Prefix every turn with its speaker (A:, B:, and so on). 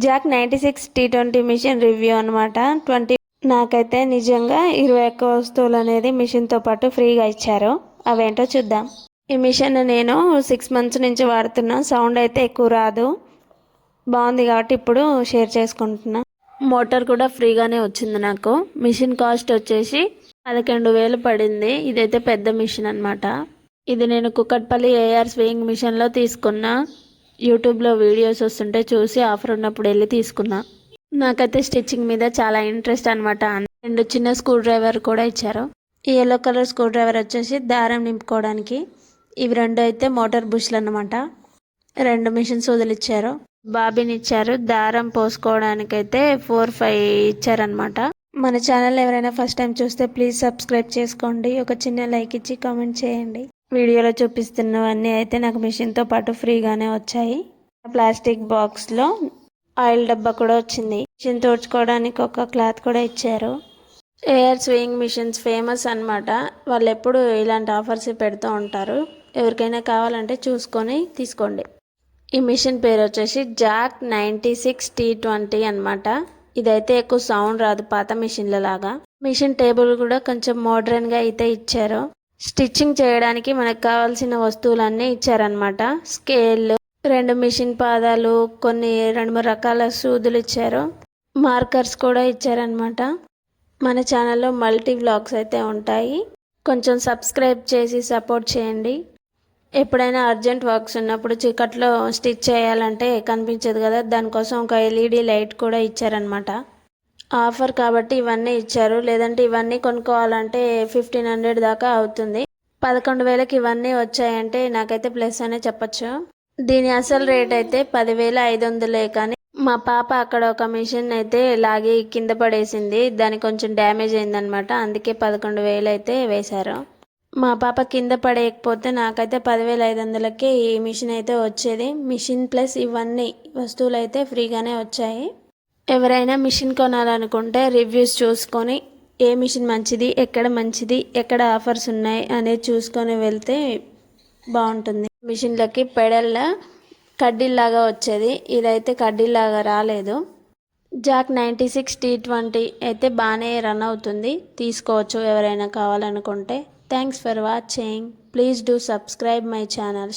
A: Jack 96T20 machine review అనమాట. 20 నాకైతే నిజంగా 21 వస్తువులు అనేది మిషన్తో పాటు ఫ్రీగా ఇచ్చారు. అవేంటో చూద్దాం. ఈ మిషన్ నేను 6 మంత్స్ నుంచి వాడుతున్నా. సౌండ్ అయితే ఎక్కువ రాదు, బాగుంది కాబట్టి ఇప్పుడు షేర్ చేసుకుంటున్నా. మోటార్ కూడా ఫ్రీగానే వచ్చింది నాకు. మిషన్ కాస్ట్ వచ్చేసి 11,000 పడింది. ఇదైతే పెద్ద మిషన్ అనమాట. ఇది నేను కుక్కట్పల్లి ఏఆర్ స్వింగ్ మిషన్లో తీసుకున్నా. యూట్యూబ్లో వీడియోస్ వస్తుంటే చూసి ఆఫర్ ఉన్నప్పుడు వెళ్ళి తీసుకున్నా. నాకైతే స్టిచ్చింగ్ మీద చాలా ఇంట్రెస్ట్ అనమాట. 2 చిన్న స్క్రూ డ్రైవర్ కూడా ఇచ్చారు. ఈ ఎల్లో కలర్ స్క్రూ డ్రైవర్ వచ్చేసి దారం నింపుకోవడానికి. ఇవి 2 అయితే మోటార్ బుష్లు అనమాట. 2 మిషన్ సూదులు ఇచ్చారు, బాబిన్ ఇచ్చారు. దారం పోసుకోవడానికైతే 4-5 ఇచ్చారనమాట. మన ఛానల్ ఎవరైనా ఫస్ట్ టైం చూస్తే ప్లీజ్ సబ్స్క్రైబ్ చేసుకోండి. ఒక చిన్న లైక్ ఇచ్చి కామెంట్ చేయండి. వీడియోలో చూపిస్తున్నవన్నీ అయితే నాకు మిషన్తో పాటు ఫ్రీగానే వచ్చాయి. ప్లాస్టిక్ బాక్స్లో ఆయిల్ డబ్బా కూడా వచ్చింది. మిషన్ తుడుచుకోవడానికి ఒక క్లాత్ కూడా ఇచ్చారు. ఏఆర్ స్వింగ్ మిషన్స్ ఫేమస్ అనమాట. వాళ్ళు ఎప్పుడు ఇలాంటి ఆఫర్స్ పెడుతూ ఉంటారు. ఎవరికైనా కావాలంటే చూసుకొని తీసుకోండి. ఈ మిషన్ పేరు వచ్చేసి జాక్ 96T20 అనమాట. ఇదైతే ఎక్కువ సౌండ్ రాదు పాత మిషన్ల లాగా. మిషన్ టేబుల్ కూడా కొంచెం మోడ్రన్గా అయితే ఇచ్చారు. స్టిచ్చింగ్ చేయడానికి మనకు కావాల్సిన వస్తువులన్నీ ఇచ్చారనమాట. స్కేల్, 2 మిషన్ పాదాలు, కొన్ని 2-3 రకాల సూదులు ఇచ్చారు. మార్కర్స్ కూడా ఇచ్చారనమాట. మన ఛానల్లో మల్టీ వ్లాగ్స్ అయితే ఉంటాయి. కొంచెం సబ్స్క్రైబ్ చేసి సపోర్ట్ చేయండి. ఎప్పుడైనా అర్జెంట్ వర్క్స్ ఉన్నప్పుడు చీకట్లో స్టిచ్ చేయాలంటే కనిపించదు కదా, దానికోసం ఒక ఎల్ఈడి లైట్ కూడా ఇచ్చారనమాట. ఆఫర్ కాబట్టి ఇవన్నీ ఇచ్చారు. లేదంటే ఇవన్నీ కొనుక్కోవాలంటే 1500 దాకా అవుతుంది. 11,000కి ఇవన్నీ వచ్చాయంటే నాకైతే ప్లస్ అనే చెప్పచ్చు. దీని అసలు రేట్ అయితే 10,500. కానీ మా పాప అక్కడ ఒక మిషన్ అయితే లాగి కింద పడేసింది. దానికి కొంచెం డ్యామేజ్ అయిందనమాట. అందుకే 11,000 అయితే వేశారు. మా పాప కింద పడేయకపోతే నాకైతే 10,500కే ఈ మిషన్ అయితే వచ్చేది. మిషన్ ప్లస్ ఇవన్నీ వస్తువులు అయితే ఫ్రీగానే వచ్చాయి. ఎవరైనా మిషన్ కొనాలనుకుంటే రివ్యూస్ చూసుకొని ఏ మిషన్ మంచిది, ఎక్కడ ఆఫర్స్ ఉన్నాయి అనేది చూసుకొని వెళ్తే బాగుంటుంది. మిషన్లకి పెడల్ల కడ్డీలాగా వచ్చేది, ఇదైతే కడ్డీలాగా రాలేదు. జాక్ 96T20 అయితే బాగానే రన్ అవుతుంది. తీసుకోవచ్చు ఎవరైనా కావాలనుకుంటే. Thanks for watching. Please do subscribe my channel.